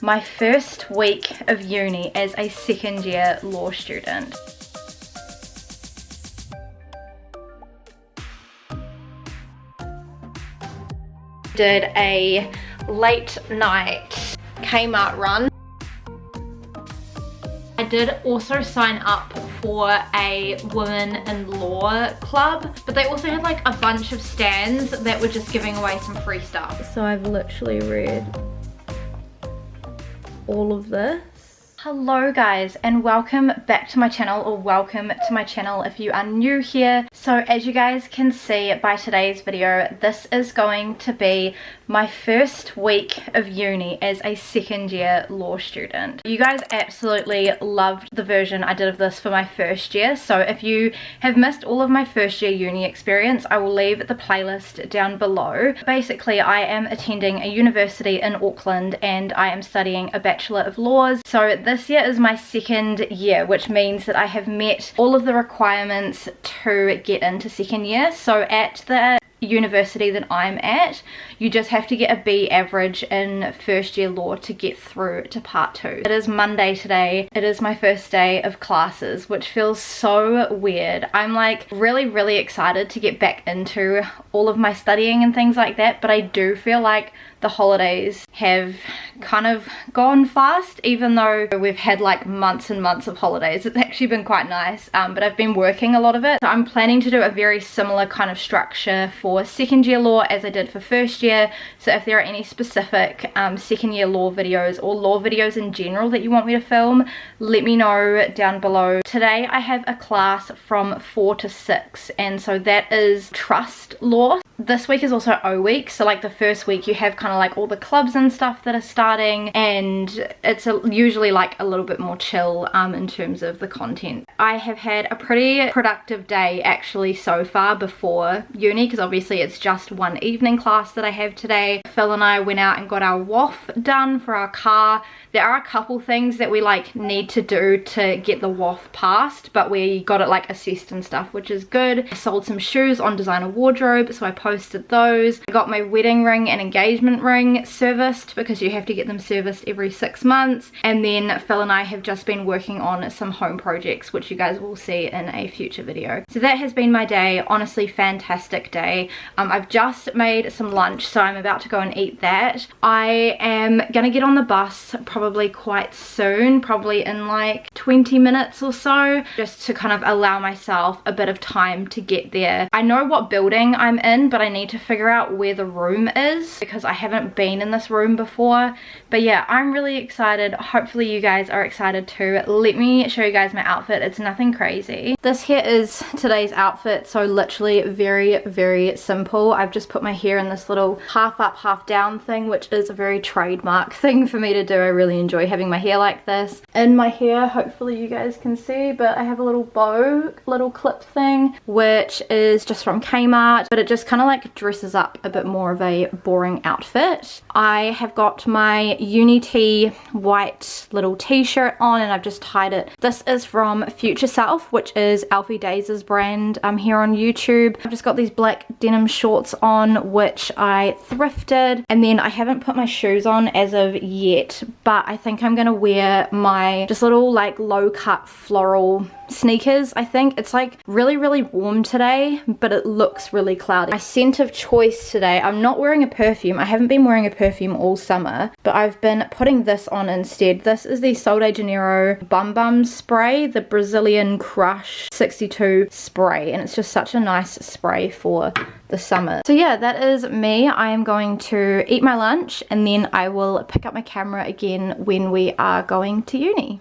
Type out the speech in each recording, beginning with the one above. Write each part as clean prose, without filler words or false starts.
My first week of uni as a second year law student. Did a late night Kmart run. I did also sign up for a women in law club, but they also had like a bunch of stands that were just giving away some free stuff. So I've literally read all of this. Hello guys, and welcome back to my channel, or welcome to my channel if you are new here. So as you guys can see by today's video, this is going to be my first week of uni as a second year law student. You guys absolutely loved the version I did of this for my first year, so if you have missed all of my first year uni experience, I will leave the playlist down below. Basically, I am attending a university in Auckland and I am studying a Bachelor of Laws. So this year is my second year, which means that I have met all of the requirements to get into second year. So at the university that I'm at, you just have to get a B average in first year law to get through to part 2. It is Monday today. It is my first day of classes, which feels so weird. I'm like really excited to get back into all of my studying and things like that, but I do feel like the holidays have kind of gone fast, even though we've had like months and months of holidays. It's actually been quite nice, but I've been working a lot of it. So I'm planning to do a very similar kind of structure for second year law as I did for first year. So if there are any specific second year law videos or law videos in general that you want me to film, let me know down below. Today I have a class from 4 to 6, and so that is trust law. This week is also O week, so like the first week you have kind of like all the clubs and stuff that are starting, and it's usually like a little bit more chill in terms of the content. I have had a pretty productive day actually so far before uni, because obviously it's just one evening class that I have today. Phil and I went out and got our WAF done for our car. There are a couple things that we like need to do to get the WAF passed, but we got it like assessed and stuff, which is good. I sold some shoes on Designer Wardrobe, so I posted those. I got my wedding ring and engagement ring serviced, because you have to get them serviced every 6 months. And then Phil and I have just been working on some home projects, which you guys will see in a future video. So that has been my day. Honestly, fantastic day. I've just made some lunch, so I'm about to go and eat that. I am gonna get on the bus probably quite soon, probably in like 20 minutes or so, just to kind of allow myself a bit of time to get there. I know what building I'm in, but I need to figure out where the room is, because I haven't been in this room before. But yeah, I'm really excited. Hopefully you guys are excited too. Let me show you guys my outfit. It's nothing crazy. This here is today's outfit, so literally very simple. I've just put my hair in this little half up half down thing, which is a very trademark thing for me to do. I really enjoy having my hair like this. In my hair, hopefully you guys can see, but I have a little bow, little clip thing, which is just from Kmart, but it just kind of like dresses up a bit more of a boring outfit. I have got my uni tee white little t-shirt on, and I've just tied it. This is from Future Self, which is Alfie Daze's brand here on YouTube. I've just got these black denim shorts on, which I thrifted, and then I haven't put my shoes on as of yet, but I think I'm gonna wear my just little like low cut floral sneakers. I think it's like really warm today, but it looks really cloudy. My scent of choice today, I'm not wearing a perfume. I haven't been wearing a perfume all summer, but I've been putting this on instead. This is the Sol de Janeiro Bum Bum spray, the Brazilian Crush 62 spray, and it's just such a nice spray for the summer. So yeah, that is me. I am going to eat my lunch, and then I will pick up my camera again when we are going to uni.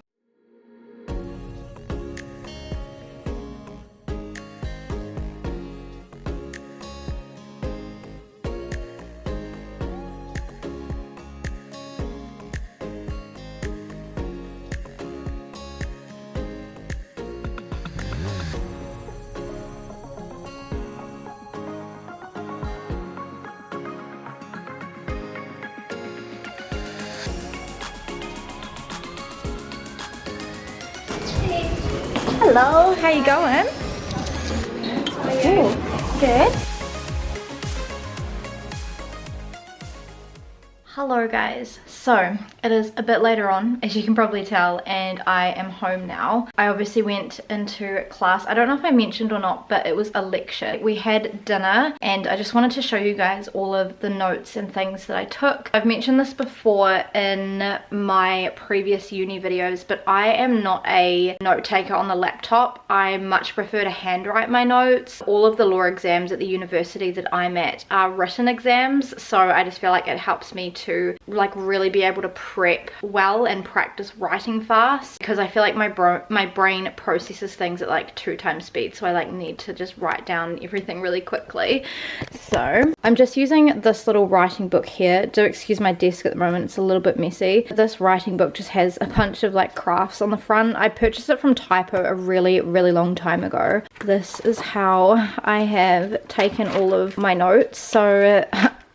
Hello, how you going? Ooh, good. Hello guys, So it is a bit later on, as you can probably tell, and I am home now. I obviously went into class. I don't know if I mentioned or not, but it was a lecture. We had dinner and I just wanted to show you guys all of the notes and things that I took. I've mentioned this before in my previous uni videos, but I am not a note taker on the laptop. I much prefer to handwrite my notes. All of the law exams at the university that I'm at are written exams, so I just feel like it helps me to like really be able to prep well and practice writing fast, because I feel like my brain processes things at like 2 times speed, so I like need to just write down everything really quickly. So I'm just using this little writing book here. Do excuse my desk at the moment, it's a little bit messy. This writing book just has a bunch of like crafts on the front. I purchased it from Typo a really long time ago. This is how I have taken all of my notes. So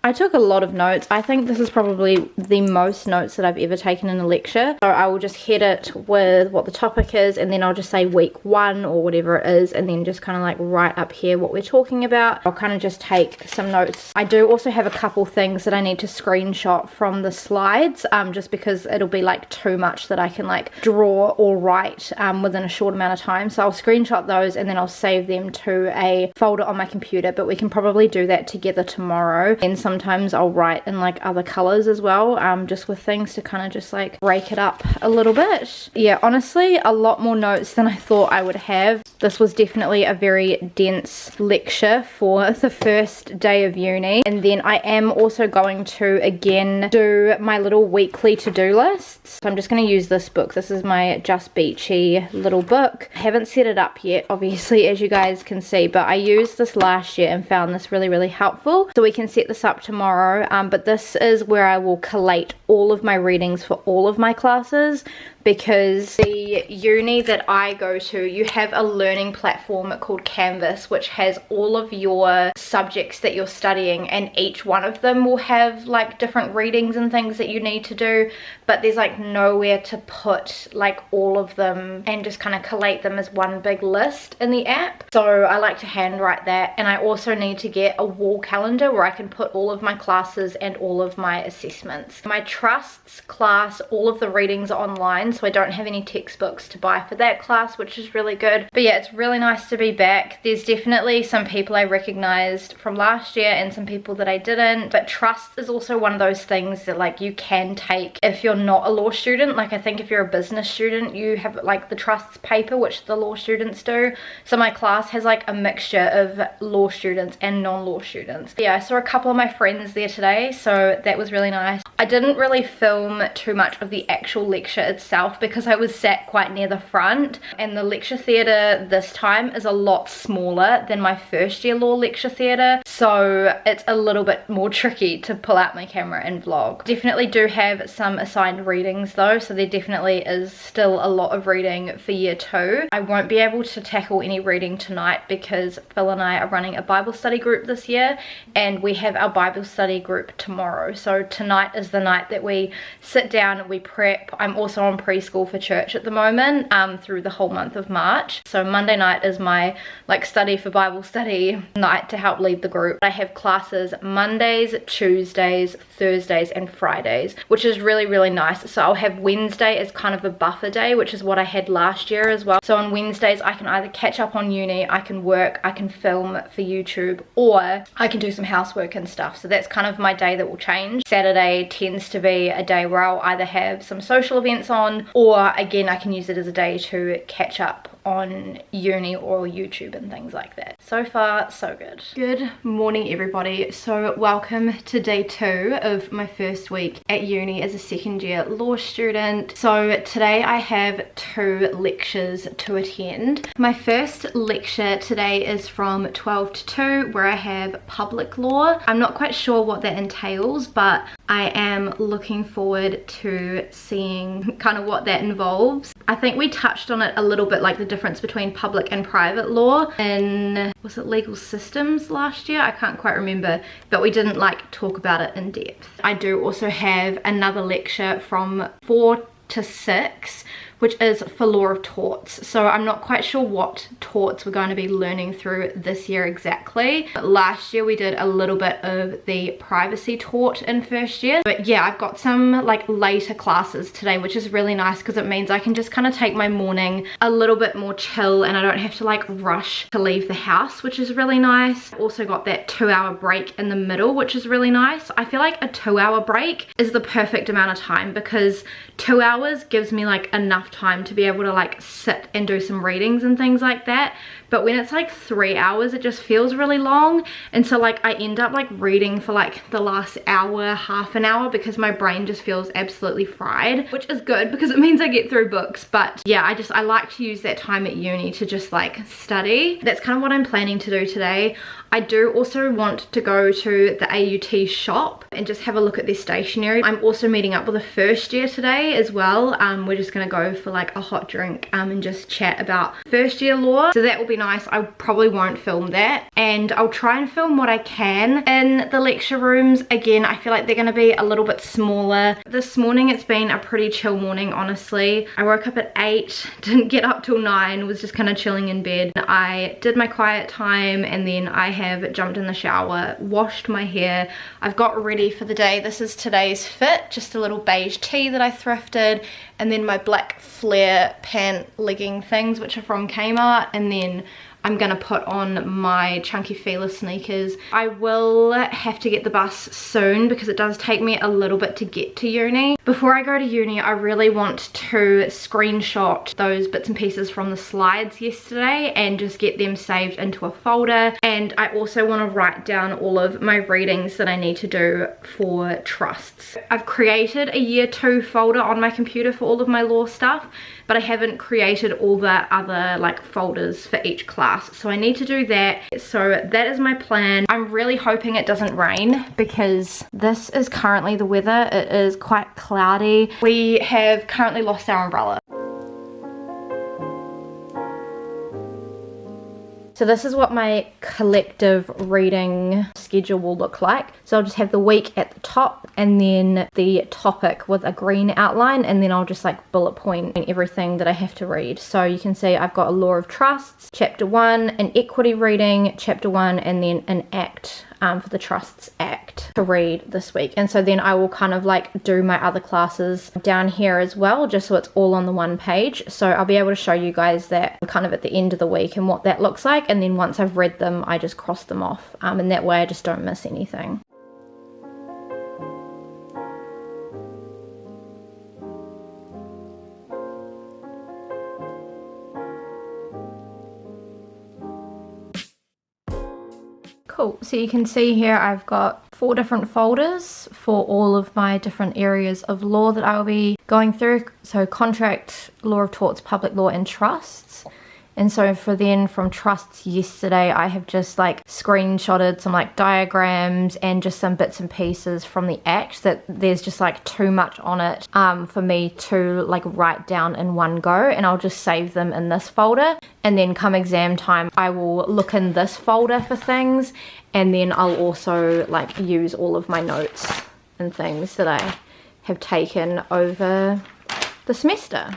I took a lot of notes. I think this is probably the most notes that I've ever taken in a lecture. So I will just head it with what the topic is, and then I'll just say week 1 or whatever it is, and then just kind of like write up here what we're talking about. I'll kind of just take some notes. I do also have a couple things that I need to screenshot from the slides, just because it'll be like too much that I can like draw or write within a short amount of time. So I'll screenshot those and then I'll save them to a folder on my computer, but we can probably do that together tomorrow. And sometimes I'll write in like other colors as well, just with things to kind of just like break it up a little bit. Yeah, honestly, a lot more notes than I thought I would have. This was definitely a very dense lecture for the first day of uni. And then I am also going to again do my little weekly to-do lists. So I'm just going to use this book. This is my Just Beachy little book. I haven't set it up yet, obviously, as you guys can see, but I used this last year and found this really helpful. So we can set this up tomorrow, but this is where I will collate all of my readings for all of my classes, because the uni that I go to, you have a learning platform called Canvas, which has all of your subjects that you're studying, and each one of them will have like different readings and things that you need to do, but there's like nowhere to put like all of them and just kind of collate them as one big list in the app. So I like to handwrite that, and I also need to get a wall calendar where I can put all of my classes and all of my assessments. My trusts class, all of the readings are online, so I don't have any textbooks to buy for that class, which is really good. But yeah, it's really nice to be back. There's definitely some people I recognized from last year and some people that I didn't, but trust is also one of those things that like you can take if you're not a law student. Like I think if you're a business student, you have like the trusts paper, which the law students do. So my class has like a mixture of law students and non-law students. Yeah, I saw a couple of my friends there today, so that was really nice. I didn't really film too much of the actual lecture itself because I was sat quite near the front, and the lecture theatre this time is a lot smaller than my first year law lecture theatre, so it's a little bit more tricky to pull out my camera and vlog. Definitely do have some assigned readings though, so there definitely is still a lot of reading for year 2. I won't be able to tackle any reading tonight because Phil and I are running a Bible study group this year, and we have our Bible study group tomorrow. So tonight is the night that we sit down and we prep. I'm also on preschool for church at the moment, through the whole month of March. So Monday night is my like study for Bible study night to help lead the group. I have classes Mondays, Tuesdays, Thursdays and Fridays, which is really nice. So I'll have Wednesday as kind of a buffer day, which is what I had last year as well. So on Wednesdays I can either catch up on uni, I can work, I can film for YouTube, or I can do some housework and stuff. So that's kind of my day that will change. Saturday tends to be a day where I'll either have some social events on, or again I can use it as a day to catch up on uni or YouTube and things like that. So far so good. Good morning everybody. So welcome to day 2 of my first week at uni as a second year law student. So today I have 2 lectures to attend. My first lecture today is from 12 to 2 where I have public law. I'm not quite sure what that entails, but I am looking forward to seeing kind of what that involves. I think we touched on it a little bit, like the difference between public and private law in, was it legal systems last year? I can't quite remember, but we didn't like talk about it in depth. I do also have another lecture from 4 to 6, which is for Law of Torts. So I'm not quite sure what torts we're going to be learning through this year exactly. But last year we did a little bit of the privacy tort in first year. But yeah, I've got some like later classes today, which is really nice because it means I can just kind of take my morning a little bit more chill and I don't have to like rush to leave the house, which is really nice. I've also got that 2-hour break in the middle, which is really nice. I feel like a 2-hour break is the perfect amount of time because 2 hours gives me like enough time to be able to like sit and do some readings and things like that. But when it's like 3 hours, it just feels really long. And so like I end up like reading for like the last hour, half an hour, because my brain just feels absolutely fried, which is good because it means I get through books. But yeah, I like to use that time at uni to just like study. That's kind of what I'm planning to do today. I do also want to go to the AUT shop and just have a look at their stationery. I'm also meeting up with a first year today as well. We're just gonna go for like a hot drink and just chat about first year law. So that will be nice. I probably won't film that. And I'll try and film what I can in the lecture rooms. Again, I feel like they're gonna be a little bit smaller. This morning it's been a pretty chill morning, honestly. I woke up at 8, didn't get up till 9, was just kind of chilling in bed. I did my quiet time and then I have jumped in the shower, washed my hair. I've got ready for the day. This is today's fit, just a little beige tee that I thrifted, and then my black flare pant legging things, which are from Kmart, and then I'm gonna put on my chunky Fila sneakers. I will have to get the bus soon because it does take me a little bit to get to uni. Before I go to uni, I really want to screenshot those bits and pieces from the slides yesterday and just get them saved into a folder. And I also want to write down all of my readings that I need to do for trusts. I've created a year 2 folder on my computer for all of my law stuff, but I haven't created all the other like folders for each class. So I need to do that. So that is my plan. I'm really hoping it doesn't rain because this is currently the weather. It is quite cloudy. We have currently lost our umbrella. So this is what my collective reading schedule will look like. So I'll just have the week at the top and then the topic with a green outline, and then I'll just like bullet point everything that I have to read. So you can see I've got a Law of Trusts, chapter 1, an equity reading, chapter 1, and then an act for the Trusts Act to read this week. And so then I will kind of like do my other classes down here as well, just so it's all on the one page. So I'll be able to show you guys that kind of at the end of the week and what that looks like. And then once I've read them, I just cross them off. And that way I just don't miss anything. Cool, so you can see here I've got 4 different folders for all of my different areas of law that I will be going through. So contract, law of torts, public law, and trusts. And so for then from trusts yesterday, I have just like screenshotted some like diagrams and just some bits and pieces from the act that there's just like too much on it for me to like write down in one go, and I'll just save them in this folder. And then come exam time, I will look in this folder for things, and then I'll also like use all of my notes and things that I have taken over the semester.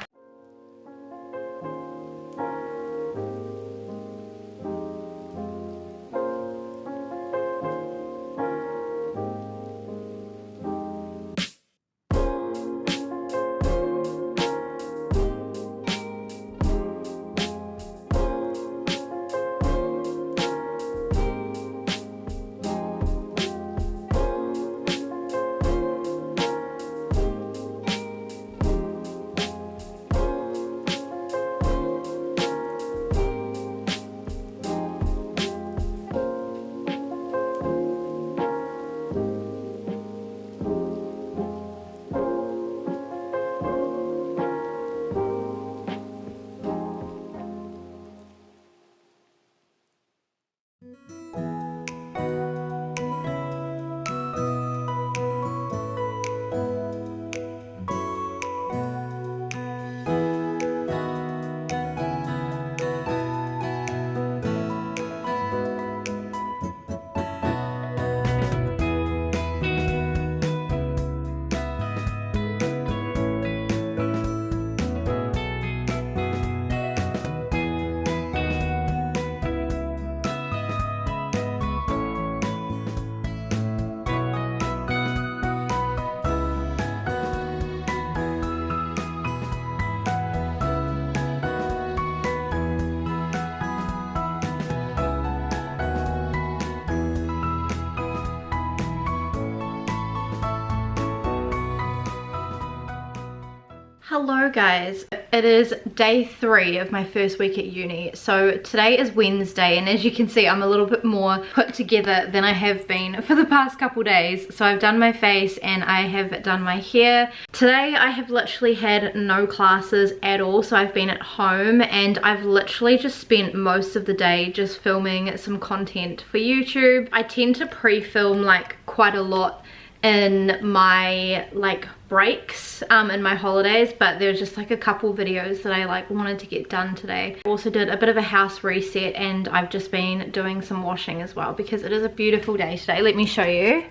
Hello guys, it is day 3 of my first week at uni. So today is Wednesday, and as you can see I'm a little bit more put together than I have been for the past couple days. So I've done my face and I have done my hair. Today I have literally had no classes at all, so I've been at home and I've literally just spent most of the day just filming some content for YouTube. I tend to pre-film like quite a lot in my like breaks in my holidays, but there's just like a couple videos that I like wanted to get done today. I also did a bit of a house reset and I've just been doing some washing as well because it is a beautiful day today. Let me show you.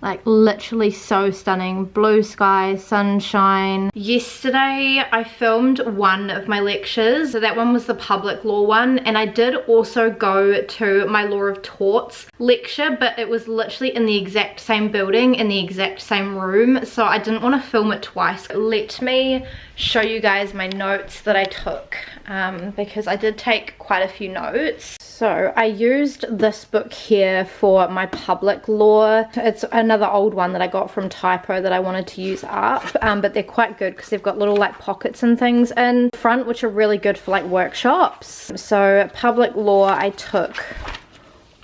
Like literally so stunning. Blue sky, sunshine. Yesterday I filmed one of my lectures, so that one was the public law one, and I did also go to my law of torts lecture, but it was literally in the exact same building, in the exact same room, so I didn't want to film it twice. Let me show you guys my notes that I took, because I did take quite a few notes. So I used this book here for my public law. It's another old one that I got from Typo that I wanted to use up, but they're quite good because they've got little like pockets and things in front which are really good for like workshops. So public law, I took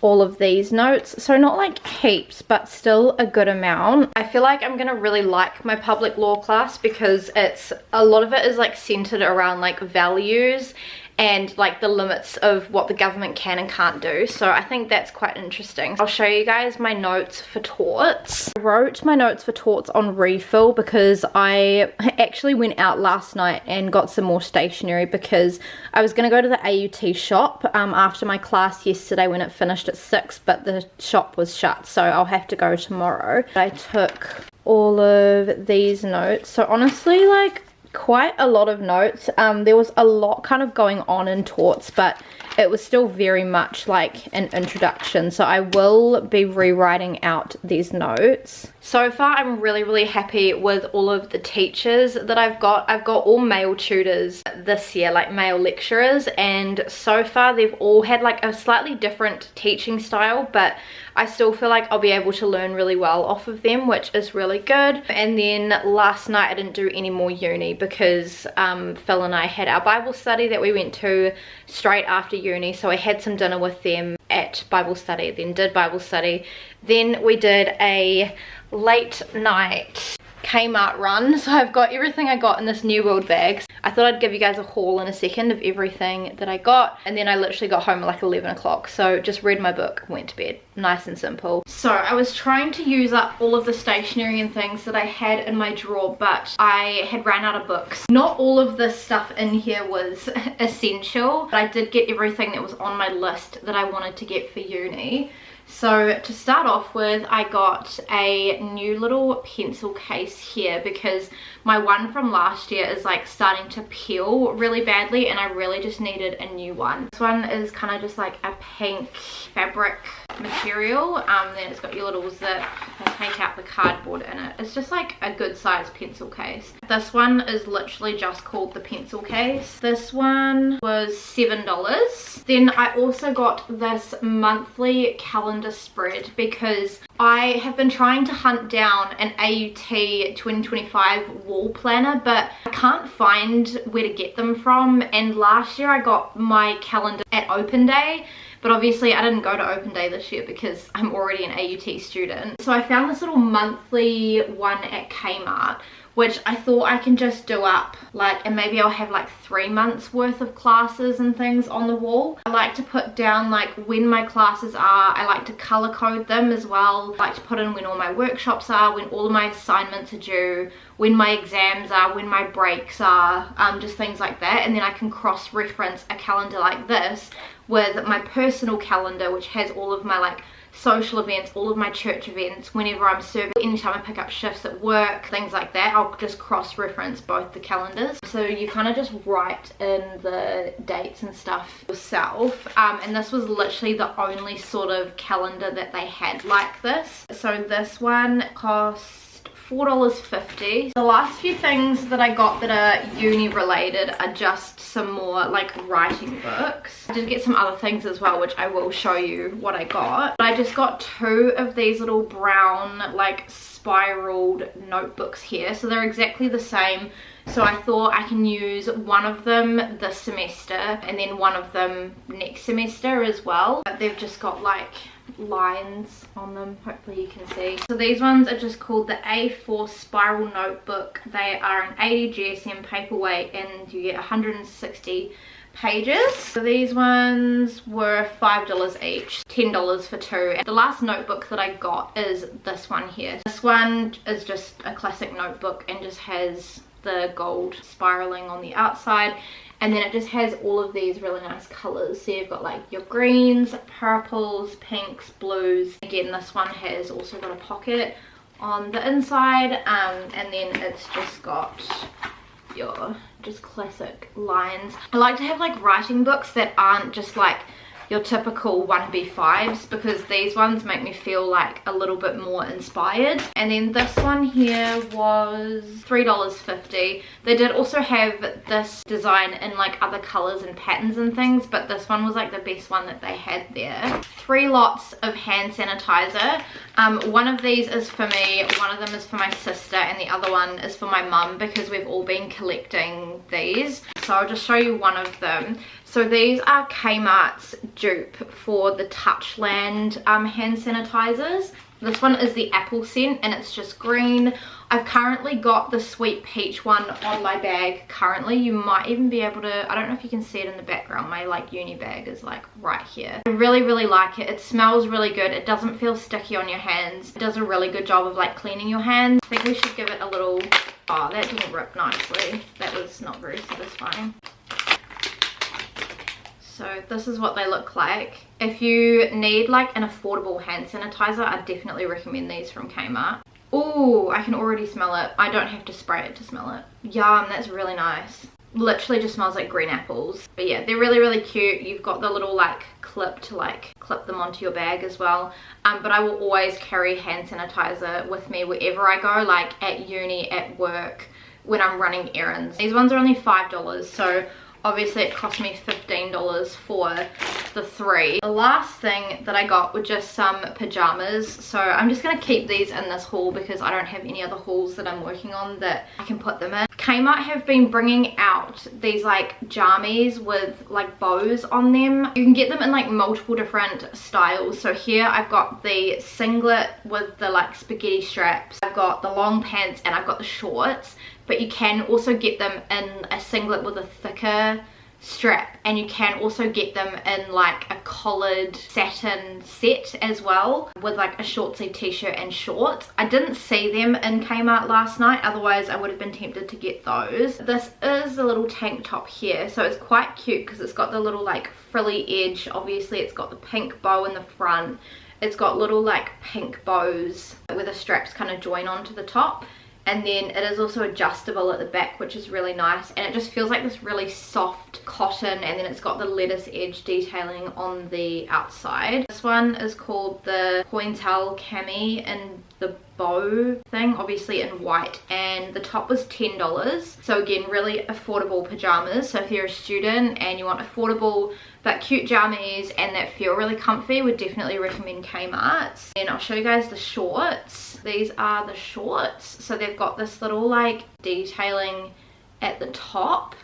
all of these notes, so not like heaps but still a good amount. I feel like I'm gonna really like my public law class because it's a lot of it is like centered around like values and like the limits of what the government can and can't do, so I think that's quite interesting. I'll show you guys my notes for torts. I wrote my notes for torts on refill because I actually went out last night and got some more stationery because I was going to go to the AUT shop after my class yesterday when it finished at 6, but the shop was shut, so I'll have to go tomorrow. I took all of these notes, so honestly like quite a lot of notes. There was a lot kind of going on in torts, but it was still very much like an introduction, so I will be rewriting out these notes. So far I'm really happy with all of the teachers that I've got. I've got all male tutors this year, like male lecturers, and so far they've all had like a slightly different teaching style, but I still feel like I'll be able to learn really well off of them, which is really good. And then last night I didn't do any more uni because Phil and I had our Bible study that we went to straight after uni, so I had some dinner with them at Bible study, then did Bible study, then we did a late night Kmart run. So I've got everything I got in this New World bag. I thought I'd give you guys a haul in a second of everything that I got, and then I literally got home at like 11 o'clock, so just read my book, went to bed. Nice and simple. So I was trying to use up all of the stationery and things that I had in my drawer, but I had ran out of books. Not all of this stuff in here was essential, but I did get everything that was on my list that I wanted to get for uni. So to start off with, I got a new little pencil case here because my one from last year is like starting to peel really badly and I really just needed a new one. This one is kind of just like a pink fabric material, then it's got your little zip and take out the cardboard in it. It's just like a good size pencil case. This one is literally just called the pencil case. This one was $7. Then I also got this monthly calendar spread because I have been trying to hunt down an AUT 2025 wall planner, but I can't find where to get them from, and last year I got my calendar at open day, but obviously I didn't go to open day this year because I'm already an AUT student. So I found this little monthly one at Kmart, which I thought I can just do up like, and maybe I'll have like 3 months worth of classes and things on the wall. I like to put down like when my classes are. I like to color code them as well. I like to put in when all my workshops are, when all of my assignments are due, when my exams are, when my breaks are, just things like that. And then I can cross-reference a calendar like this with my personal calendar, which has all of my like social events, all of my church events, whenever I'm serving, anytime I pick up shifts at work, things like that. I'll just cross-reference both the calendars, so you kind of just write in the dates and stuff yourself. And this was literally the only sort of calendar that they had like this. So this one cost $4.50. The last few things that I got that are uni related are just some more like writing books. I did get some other things as well, which I will show you what I got. But I just got 2 of these little brown like spiraled notebooks here, so they're exactly the same. So I thought I can use one of them this semester and then one of them next semester as well. But they've just got like lines on them, hopefully you can see. So these ones are just called the A4 Spiral Notebook. They are an 80 GSM paperweight and you get 160 pages. So these ones were $5 each, $10 for two. And the last notebook that I got is this one here. This one is just a classic notebook and just has the gold spiraling on the outside, and then it just has all of these really nice colors. So you've got like your greens, purples, pinks, blues. Again, this one has also got a pocket on the inside, and then it's just got your just classic lines. I like to have like writing books that aren't just like your typical 1B5s, because these ones make me feel like a little bit more inspired. And then this one here was $3.50. They did also have this design in like other colors and patterns and things, but this one was like the best one that they had there. 3 lots of hand sanitizer. One of these is for me, one of them is for my sister, and the other one is for my mum, because we've all been collecting these. So I'll just show you one of them. So these are Kmart's dupe for the Touchland hand sanitizers. This one is the apple scent and it's just green. I've currently got the sweet peach one on my bag currently. You might even be able to, I don't know if you can see it in the background, my like uni bag is like right here. I really like it. It smells really good. It doesn't feel sticky on your hands. It does a really good job of like cleaning your hands. I think we should give it a little, oh that didn't rip nicely. That was not very satisfying. So this is what they look like. If you need like an affordable hand sanitizer, I definitely recommend these from Kmart. Oh, I can already smell it. I don't have to spray it to smell it. Yum, that's really nice. Literally just smells like green apples. But yeah, they're really cute. You've got the little like clip to like clip them onto your bag as well. But I will always carry hand sanitizer with me wherever I go, like at uni, at work, when I'm running errands. These ones are only $5, so obviously it cost me $15 for the 3. The last thing that I got were just some pajamas. So I'm just going to keep these in this haul because I don't have any other hauls that I'm working on that I can put them in. Kmart have been bringing out these like jammies with like bows on them. You can get them in like multiple different styles. So here I've got the singlet with the like spaghetti straps. I've got the long pants and I've got the shorts. But you can also get them in a singlet with a thicker strap, and you can also get them in like a collared satin set as well with like a short sleeve t-shirt and shorts. I didn't see them in Kmart last night, otherwise I would have been tempted to get those. This is a little tank top here, so it's quite cute because it's got the little like frilly edge. Obviously it's got the pink bow in the front. It's got little like pink bows where the straps kind of join onto the top. And then it is also adjustable at the back, which is really nice. And it just feels like this really soft cotton. And then it's got the lettuce edge detailing on the outside. This one is called the Pointel Cami in the bow thing, obviously in white. And the top was $10. So again, really affordable pajamas. So if you're a student and you want affordable but cute jammies and that feel really comfy, would definitely recommend Kmart's. And I'll show you guys the shorts. These are the shorts. So they've got this little like detailing at the top,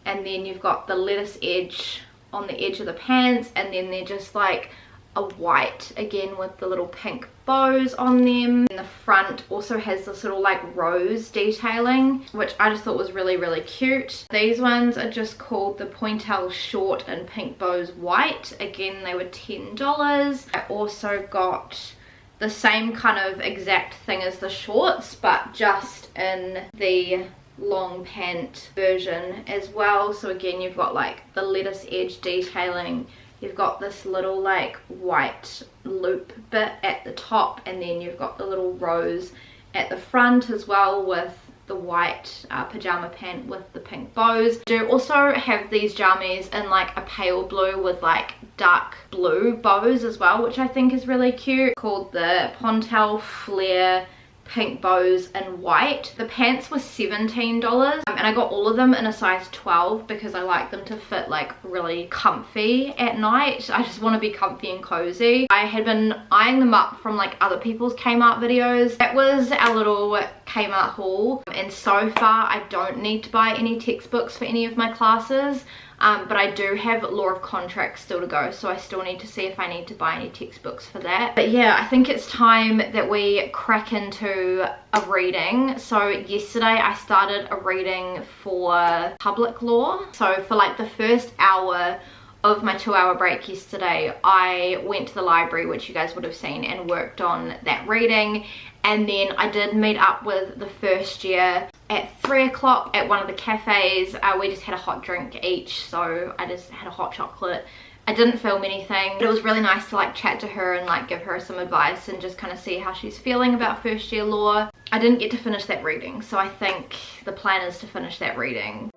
and then you've got the lettuce edge on the edge of the pants, and then they're just like a white again with the little pink bows on them. And the front also has this little like rose detailing, which I just thought was really cute. These ones are just called the Pointel Short and Pink Bows White. Again, they were $10. I also got the same kind of exact thing as the shorts, but just in the long pant version as well. So again, you've got like the lettuce edge detailing. You've got this little like white loop bit at the top, and then you've got the little rose at the front as well with the white pajama pant with the pink bows. I do also have these jammies in like a pale blue with like dark blue bows as well, which I think is really cute, called the Pointel Flare Pink Bows in white. The pants were $17, and I got all of them in a size 12 because I like them to fit like really comfy at night. I just want to be comfy and cozy. I had been eyeing them up from like other people's Kmart videos. That was our little Kmart haul, and so far I don't need to buy any textbooks for any of my classes, but I do have Law of Contracts still to go, so I still need to see if I need to buy any textbooks for that. But yeah, I think it's time that we crack into a reading. So yesterday I started a reading for public law. So for like the first hour of my 2-hour break yesterday, I went to the library, which you guys would have seen, and worked on that reading. And then I did meet up with the first year at 3 o'clock at one of the cafes. We just had a hot drink each, so I just had a hot chocolate. I didn't film anything, but it was really nice to like chat to her and like give her some advice and just kind of see how she's feeling about first year law. I didn't get to finish that reading, so I think the plan is to finish that reading.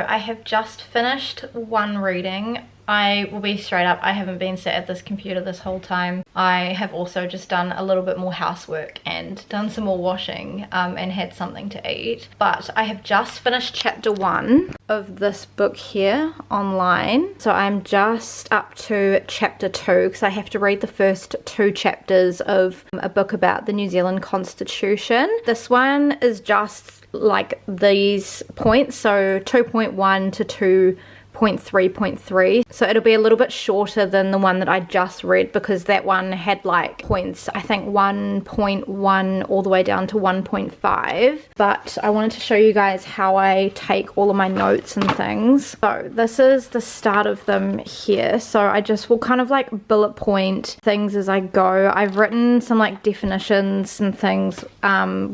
I have just finished one reading. I will be straight up, I haven't been sat at this computer this whole time. I have also just done a little bit more housework and done some more washing and had something to eat. But I have just finished chapter 1 of this book here online. So I'm just up to chapter 2 because I have to read the first 2 chapters of a book about the New Zealand Constitution. This one is just like these points, so 2.1 to 2.3.3, so it'll be a little bit shorter than the one that I just read, because that one had like points, I think 1.1 all the way down to 1.5. But I wanted to show you guys how I take all of my notes and things. So this is the start of them here, so I just will kind of like bullet point things as I go. I've written some like definitions and things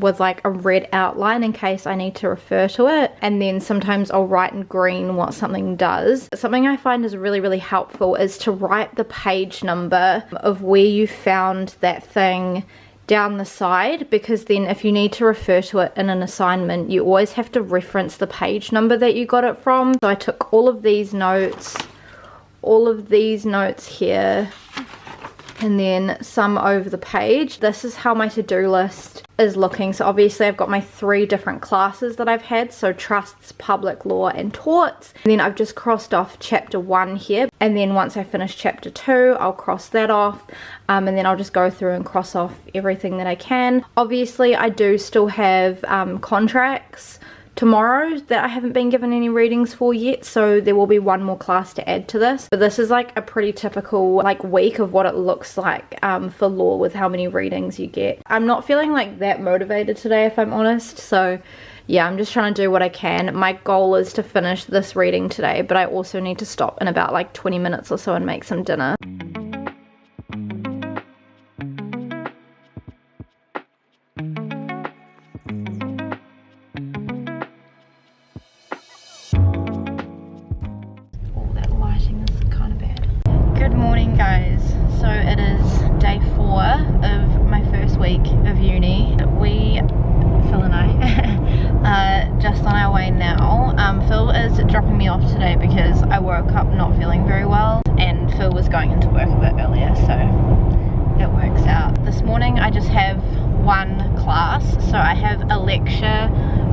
with like a red outline in case I need to refer to it, and then sometimes I'll write in green what something does. Something I find is really helpful is to write the page number of where you found that thing down the side, because then if you need to refer to it in an assignment, you always have to reference the page number that you got it from. So I took all of these notes here, and then some over the page. This is how my to-do list is looking. So obviously I've got my 3 different classes that I've had, so trusts, public law and torts, and then I've just crossed off chapter 1 here, and then once I finish chapter 2 I'll cross that off, and then I'll just go through and cross off everything that I can. Obviously I do still have contracts tomorrow that I haven't been given any readings for yet, so there will be one more class to add to this. But this is like a pretty typical like week of what it looks like for law, with how many readings you get. I'm not feeling like that motivated today, if I'm honest, so yeah, I'm just trying to do what I can. My goal is to finish this reading today, but I also need to stop in about like 20 minutes or so and make some dinner. Good morning guys, so it is day 4 of my first week of uni. Phil and I are just on our way now. Phil is dropping me off today because I woke up not feeling very well, and Phil was going into work a bit earlier, so it works out. This morning I just have one class, so I have a lecture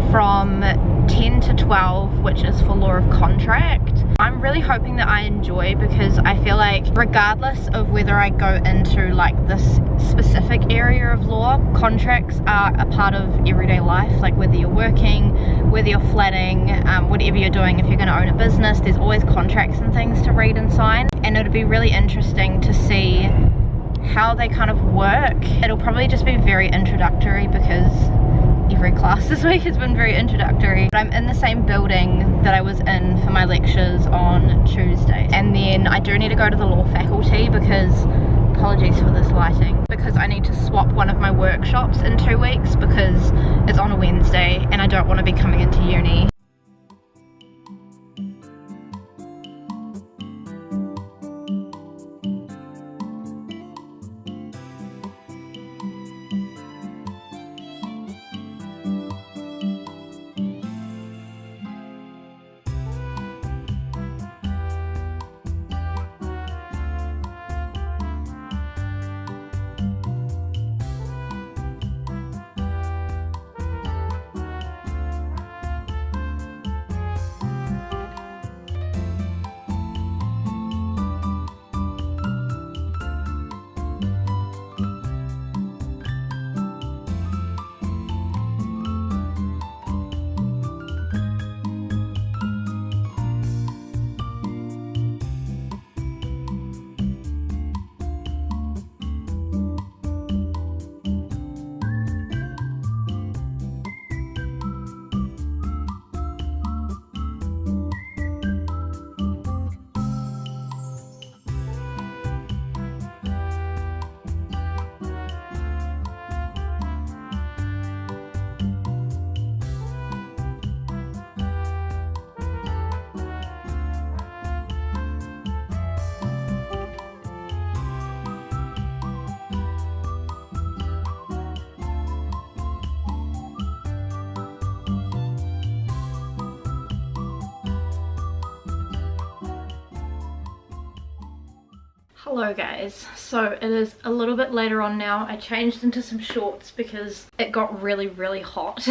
from 10 to 12, which is for Law of Contract. I'm really hoping that I enjoy, because I feel like regardless of whether I go into like this specific area of law, contracts are a part of everyday life. Like whether you're working, whether you're flatting, whatever you're doing, if you're going to own a business, there's always contracts and things to read and sign, and it'll be really interesting to see how they kind of work. It'll probably just be very introductory, because every class this week has been very introductory. But I'm in the same building that I was in for my lectures on Tuesday, and then I do need to go to the law faculty, because apologies for this lighting, because I need to swap one of my workshops in 2 weeks because it's on a Wednesday and I don't want to be coming into uni. Hello guys, so it is a little bit later on now. I changed into some shorts because it got really hot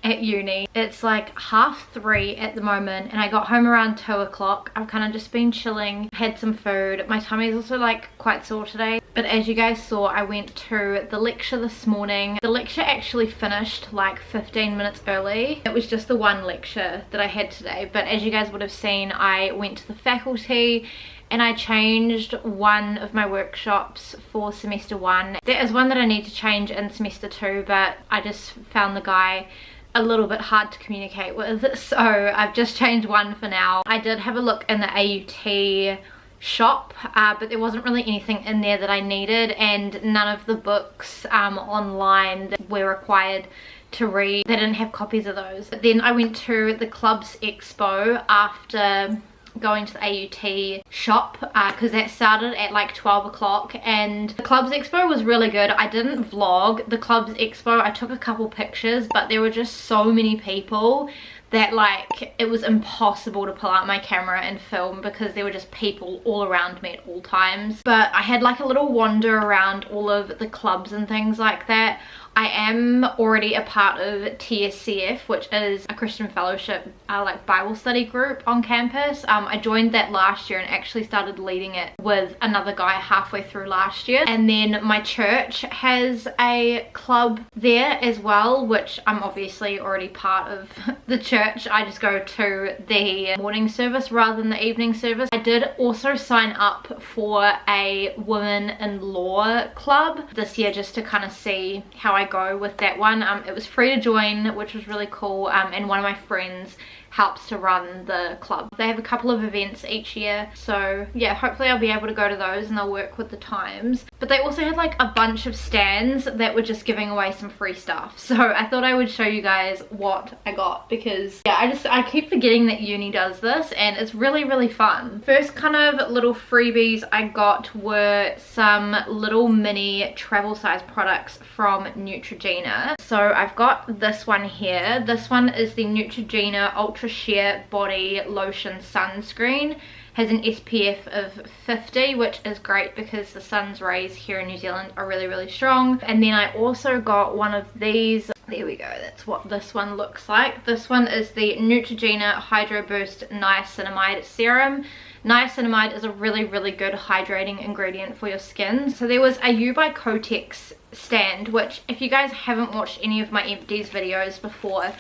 at uni. It's like 3:30 at the moment and I got home around 2 o'clock. I've kind of just been chilling, had some food. My tummy is also like quite sore today, but as you guys saw, I went to the lecture this morning. The lecture actually finished like 15 minutes early. It was just the one lecture that I had today, but as you guys would have seen, I went to the faculty and I changed one of my workshops for semester 1. There is one that I need to change in semester 2, but I just found the guy a little bit hard to communicate with, so I've just changed one for now. I did have a look in the AUT shop, but there wasn't really anything in there that I needed, and none of the books online that were required to read, they didn't have copies of those. But then I went to the Clubs Expo after going to the AUT shop because that started at like 12 o'clock, and the Clubs Expo was really good. I didn't vlog the Clubs Expo. I took a couple pictures, but there were just so many people that like it was impossible to pull out my camera and film because there were just people all around me at all times. But I had like a little wander around all of the clubs and things like that. I am already a part of TSCF, which is a Christian fellowship like Bible study group on campus. I joined that last year and actually started leading it with another guy halfway through last year. And then my church has a club there as well, which I'm obviously already part of the church. I just go to the morning service rather than the evening service. I did also sign up for a women-in-law club this year just to kind of see how I go with that one. It was free to join, which was really cool, and one of my friends helps to run the club. They have a couple of events each year, so yeah, hopefully I'll be able to go to those and they'll work with the times. But they also had like a bunch of stands that were just giving away some free stuff, so I thought I would show you guys what I got because yeah, I keep forgetting that uni does this and it's really fun. First kind of little freebies I got were some little mini travel size products from Neutrogena. So I've got this one here. This one is the Neutrogena Ultra Sheer Body Lotion Sunscreen. Has an SPF of 50, which is great because the sun's rays here in New Zealand are really strong. And then I also got one of these. There we go, that's what this one looks like. This one is the Neutrogena Hydro Boost Niacinamide Serum. Niacinamide is a really good hydrating ingredient for your skin. So there was a U by Kotex stand, which if you guys haven't watched any of my empties videos before,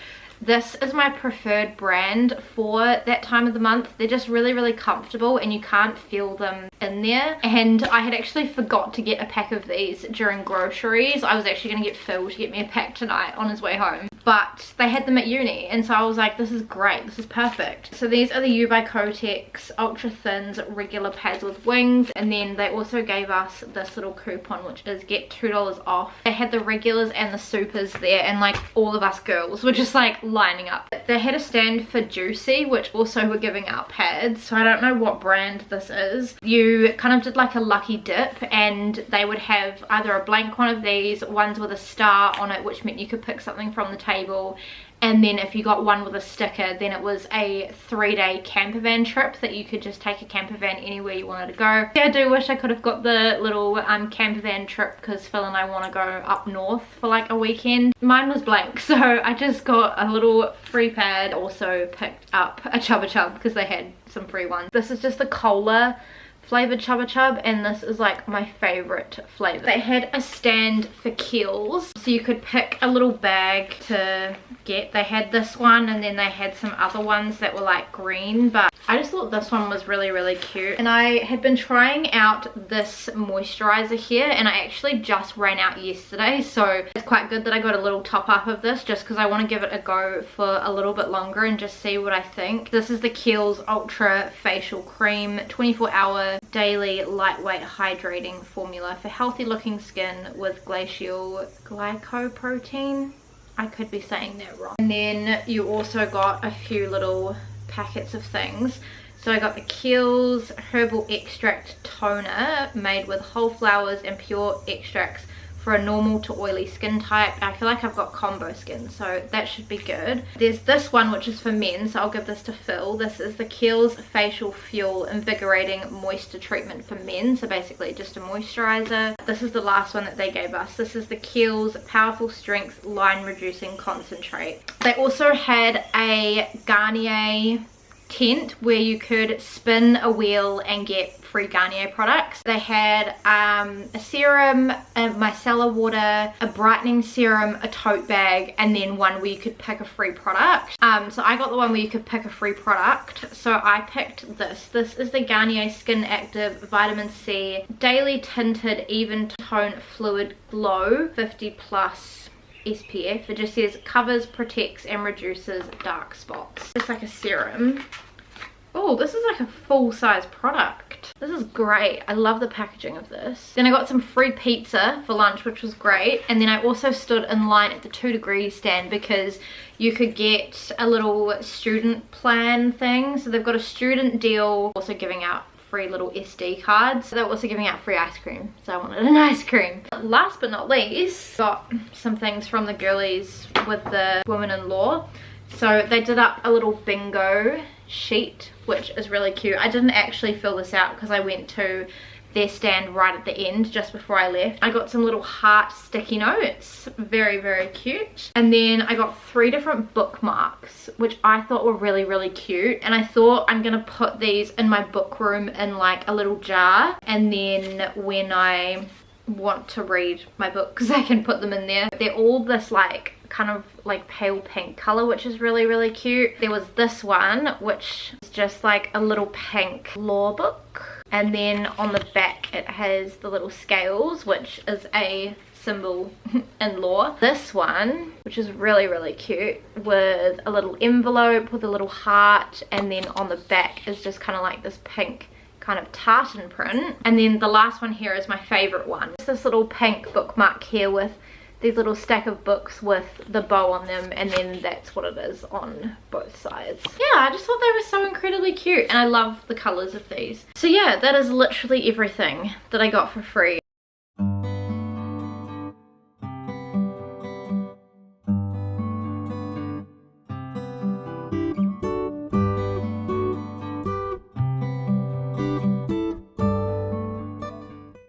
this is my preferred brand for that time of the month. They're just really comfortable and you can't feel them in there. And I had actually forgot to get a pack of these during groceries. I was actually going to get Phil to get me a pack tonight on his way home, but they had them at uni, and so I was like, this is great, this is perfect. So these are the U by Kotex Ultra Thins regular pads with wings, and then they also gave us this little coupon which is get $2 off. They had the regulars and the supers there, and like all of us girls were just like lining up. They had a stand for Juicy, which also were giving out pads, so I don't know what brand this is. You kind of did like a lucky dip and they would have either a blank one of these, ones with a star on it, which meant you could pick something from the table, and then if you got one with a sticker, then it was a 3-day camper van trip that you could just take a camper van anywhere you wanted to go. Yeah, I do wish I could have got the little camper van trip because Phil and I want to go up north for like a weekend. Mine was blank, so I just got a little free pad. Also picked up a Chubba Chub because they had some free ones. This is just the cola flavored Chubba Chub, and this is like my favorite flavor. They had a stand for Kiehl's, so you could pick a little bag to get. They had this one, and then they had some other ones that were like green, but I just thought this one was really cute. And I had been trying out this moisturizer here, and I actually just ran out yesterday, so it's quite good that I got a little top up of this just because I want to give it a go for a little bit longer and just see what I think. This is the Kiehl's Ultra Facial Cream 24-hour daily lightweight hydrating formula for healthy looking skin with glacial glycoprotein. I could be saying that wrong. And then you also got a few little packets of things. So I got the Kiehl's Herbal Extract Toner made with whole flowers and pure extracts for a normal to oily skin type. I feel like I've got combo skin, so that should be good. There's this one which is for men, so I'll give this to Phil. This is the Kiehl's Facial Fuel Invigorating Moisture Treatment for Men, so basically just a moisturizer. This is the last one that they gave us. This is the Kiehl's Powerful Strength Line Reducing Concentrate. They also had a Garnier tent where you could spin a wheel and get free Garnier products. They had a serum, a micellar water, a brightening serum, a tote bag, and then one where you could pick a free product. So I got the one where you could pick a free product, so I picked this. This is the Garnier Skin Active Vitamin C Daily Tinted Even Tone Fluid Glow 50 plus SPF. It just says covers, protects, and reduces dark spots. It's like a serum. Oh, this is like a full-size product. This is great. I love the packaging of this. Then I got some free pizza for lunch, which was great. And then I also stood in line at the 2 Degrees stand because you could get a little student plan thing. So they've got a student deal, also giving out free little SD cards. They're also giving out free ice cream, so I wanted an ice cream. Last but not least, got some things from the girlies with the women-in-law. So they did up a little bingo sheet, which is really cute. I didn't actually fill this out because I went to their stand right at the end just before I left. I got some little heart sticky notes, very, very cute. And then I got 3 different bookmarks, which I thought were really, really cute. And I thought I'm gonna put these in my book room in like a little jar, and then when I want to read my books I can put them in there. They're all this like kind of like pale pink color, which is really, really cute. There was this one which is just like a little pink law book, and then on the back it has the little scales, which is a symbol in law. This one, which is really, really cute, with a little envelope with a little heart, and then on the back is just kind of like this pink kind of tartan print. And then the last one here is my favorite one. It's this little pink bookmark here with these little stack of books with the bow on them, and then that's what it is on both sides. Yeah, I just thought they were so incredibly cute, and I love the colors of these. So yeah, that is literally everything that I got for free.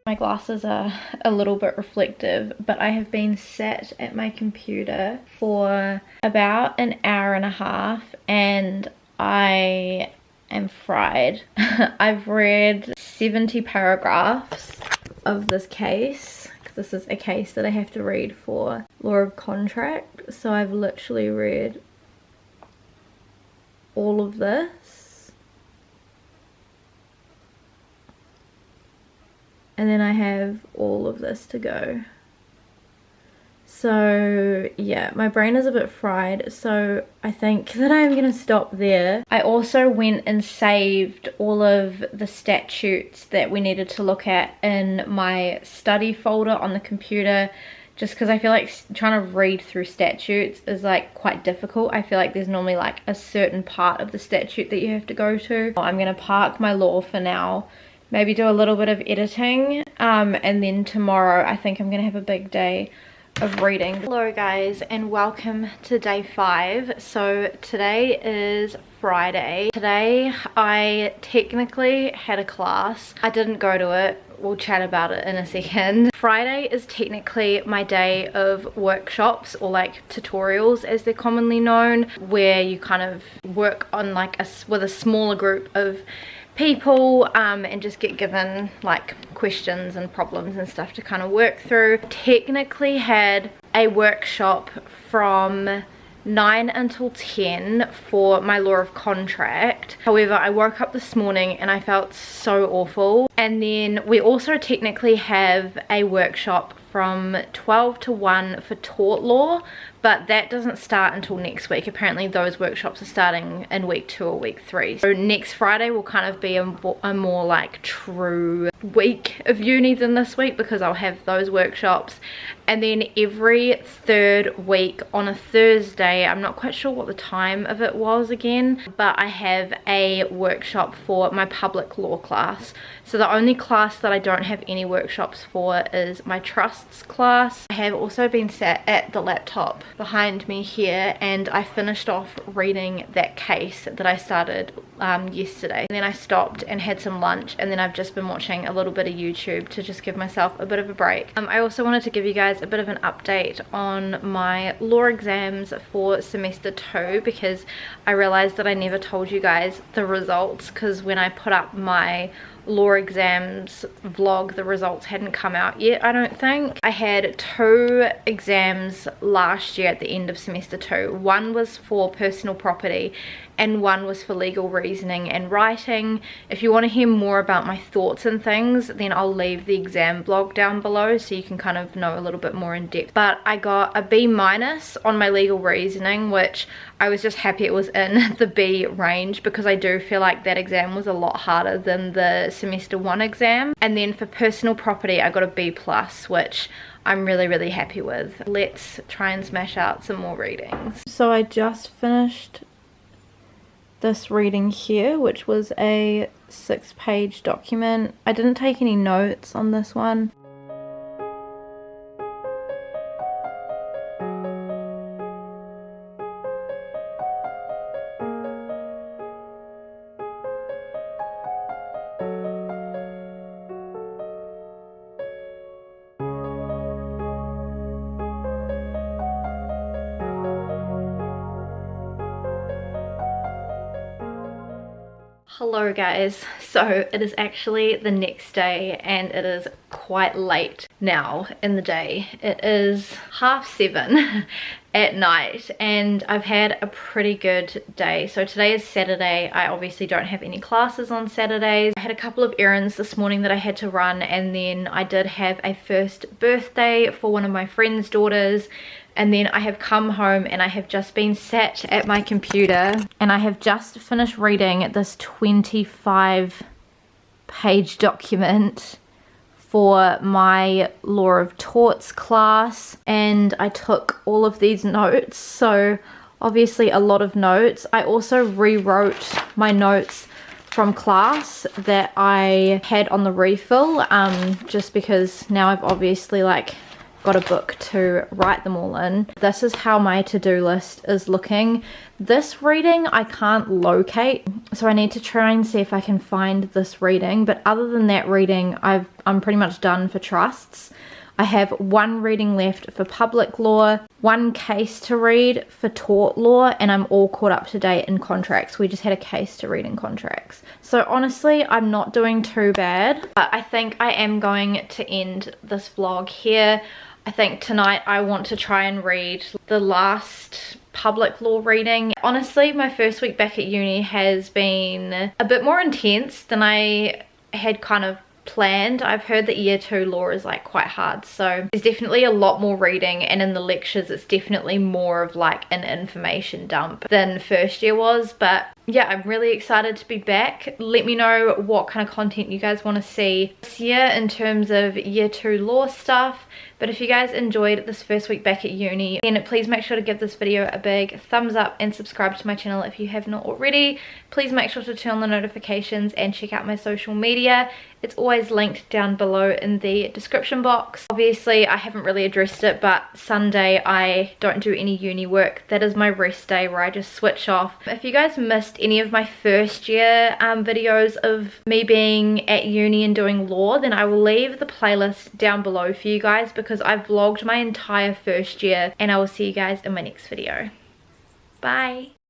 My glasses are a little bit reflective, but I have been sat at my computer for about an hour and a half and I am fried. I've read 70 paragraphs of this case, because this is a case that I have to read for Law of Contract. So I've literally read all of this. And then I have all of this to go. So yeah, my brain is a bit fried, so I think that I'm gonna stop there. I also went and saved all of the statutes that we needed to look at in my study folder on the computer, just because I feel like trying to read through statutes is like quite difficult. I feel like there's normally like a certain part of the statute that you have to go to. I'm gonna park my law for now, maybe do a little bit of editing, and then tomorrow I think I'm gonna have a big day of reading. Hello guys, and welcome to day 5. So today is Friday. Today I technically had a class. I didn't go to it. We'll chat about it in a second. Friday is technically my day of workshops, or like tutorials as they're commonly known, where you kind of work on like with a smaller group of people, and just get given like questions and problems and stuff to kind of work through. Technically had a workshop from 9 until 10 for my Law of Contract. However, I woke up this morning and I felt so awful. And then we also technically have a workshop from 12 to 1 for tort law, but that doesn't start until next week. Apparently those workshops are starting in week 2 or week 3. So next Friday will kind of be a more like true week of uni than this week, because I'll have those workshops. And then every 3rd week on a Thursday, I'm not quite sure what the time of it was again, but I have a workshop for my public law class. So the only class that I don't have any workshops for is my trusts class. I have also been sat at the laptop behind me here, and I finished off reading that case that I started yesterday. And then I stopped and had some lunch, and then I've just been watching a little bit of YouTube to just give myself a bit of a break. I also wanted to give you guys a bit of an update on my law exams for semester 2, because I realized that I never told you guys the results, because when I put up my law exams vlog, the results hadn't come out yet, I don't think. I had 2 exams last year at the end of semester 2. One was for personal property and one was for legal reasoning and writing. If you want to hear more about my thoughts and things, then I'll leave the exam blog down below so you can kind of know a little bit more in depth. But I got a B- on my legal reasoning, which I was just happy it was in the B range, because I do feel like that exam was a lot harder than the semester 1 exam. And then for personal property I got a B+, which I'm really happy with. Let's try and smash out some more readings. So I just finished this reading here, which was a 6-page document. I didn't take any notes on this one. Hello guys, so it is actually the next day and it is quite late now in the day. It is 7:30 at night and I've had a pretty good day. So today is Saturday. I obviously don't have any classes on Saturdays. I had a couple of errands this morning that I had to run, and then I did have a first birthday for one of my friend's daughters. And then I have come home and I have just been sat at my computer and I have just finished reading this 25-page document for my Law of Torts class, and I took all of these notes, so obviously a lot of notes. I also rewrote my notes from class that I had on the refill, just because now I've obviously like got a book to write them all in. This is how my to-do list is looking. This reading I can't locate, so I need to try and see if I can find this reading, but other than that reading I'm pretty much done for trusts. I have one reading left for public law, one case to read for tort law, and I'm all caught up to date in contracts. We just had a case to read in contracts. So honestly, I'm not doing too bad, but I think I am going to end this vlog here. I think tonight I want to try and read the last public law reading. Honestly, my first week back at uni has been a bit more intense than I had kind of planned. I've heard that year 2 law is like quite hard, so there's definitely a lot more reading, and in the lectures it's definitely more of like an information dump than first year was. But yeah, I'm really excited to be back. Let me know what kind of content you guys want to see this year in terms of year 2 law stuff. But if you guys enjoyed this first week back at uni, then please make sure to give this video a big thumbs up and subscribe to my channel if you have not already. Please make sure to turn on the notifications and check out my social media. It's always linked down below in the description box. Obviously, I haven't really addressed it, but Sunday I don't do any uni work. That is my rest day where I just switch off. If you guys missed any of my first year videos of me being at uni and doing law, then I will leave the playlist down below for you guys, because I've vlogged my entire first year, and I will see you guys in my next video. Bye!